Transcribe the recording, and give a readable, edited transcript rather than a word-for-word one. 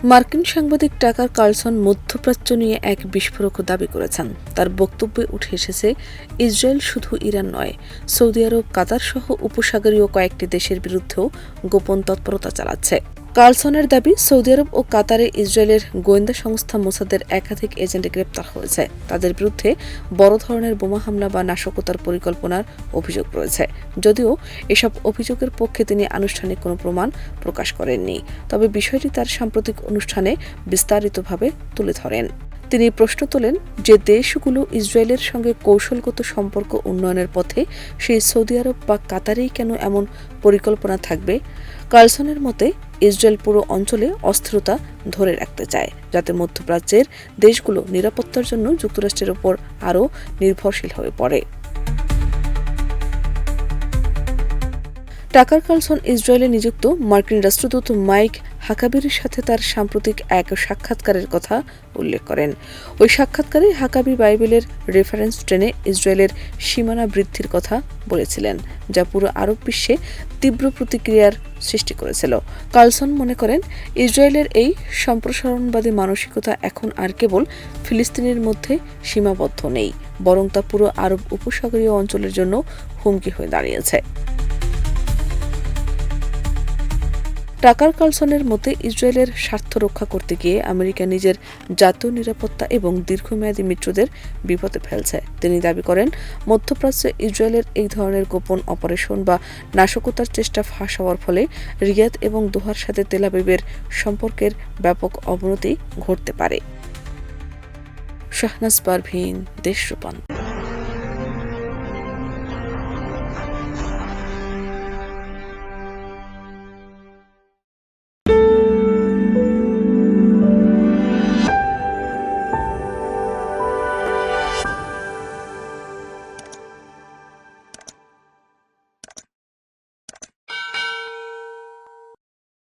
মার্কিন সাংবাদিক Tucker Carlson মধ্যপ্রাচ্য নিয়ে এক বিস্ফোরক দাবি করেছেন। তার বক্তব্যে উঠে এসেছে, ইসরায়েল শুধু ইরান নয়, সৌদি আরব, কাতার সহ উপসাগরীয় কয়েকটি দেশের বিরুদ্ধেও গোপন তৎপরতা চালাচ্ছে। কার্লসনের দাবি, সৌদি আরব ও কাতারে ইসরায়েলের গোয়েন্দা সংস্থা মোসাদের একাধিক এজেন্ট গ্রেপ্তার হয়েছে। তাদের বিরুদ্ধে বড় ধরনের বোমা হামলা বা নাশকতার পরিকল্পনার অভিযোগ রয়েছে। যদিও এসব অভিযোগের পক্ষে তিনি আনুষ্ঠানিক কোনো প্রমাণ প্রকাশ করেননি, তবে বিষয়টি তার সাম্প্রতিক অনুষ্ঠানে বিস্তারিতভাবে তুলে ধরেন। তিনি প্রশ্ন তোলেন যে দেশগুলো ইসরায়েলের সঙ্গে কৌশলগত সম্পর্ক উন্নয়নের পথে, সেই সৌদি আরব বা কাতারেই কেন এমন পরিকল্পনা থাকবে। কার্লসনের মতে, ইসরায়েল পুরো অঞ্চলে অস্থিরতা ধরে রাখতে চায়, যাতে মধ্যপ্রাচ্যের দেশগুলো নিরাপত্তার জন্য যুক্তরাষ্ট্রের ওপর আরও নির্ভরশীল হয়ে পড়ে। টাকার কার্লসন ইসরায়েলে নিযুক্ত মার্কিন রাষ্ট্রদূত মাইক হাকাবির সাথে তার সাম্প্রতিক এক সাক্ষাৎকারের কথা উল্লেখ করেন। ওই সাক্ষাৎকারে হাকাবি বাইবেলের রেফারেন্স টেনে ইসরায়েলের সীমানা বৃদ্ধির কথা বলেছিলেন, যা পুরো আরব বিশ্বে তীব্র প্রতিক্রিয়ার সৃষ্টি করেছিল। কার্লসন মনে করেন, ইসরায়েলের এই সম্প্রসারণবাদী মানসিকতা এখন আর কেবল ফিলিস্তিনের মধ্যে সীমাবদ্ধ নেই, বরং তা পুরো আরব উপসাগরীয় অঞ্চলের জন্য হুমকি হয়ে দাঁড়িয়েছে। টাকার কার্লসনের মতে, ইসরায়েলের স্বার্থ রক্ষা করতে গিয়ে আমেরিকা নিজের জাতীয় নিরাপত্তা এবং দীর্ঘমেয়াদী মিত্রদের বিপদে ফেলছে। তিনি দাবি করেন, মধ্যপ্রাচ্যে ইসরায়েলের এই ধরনের গোপন অপারেশন বা নাশকতার চেষ্টা ফাঁস হওয়ার ফলে রিয়াদ এবং দোহার সাথে তেল আবিবের সম্পর্কের ব্যাপক অবনতি ঘটতে পারে। শাহনাজ পারভীন, দেশ রূপান্তর।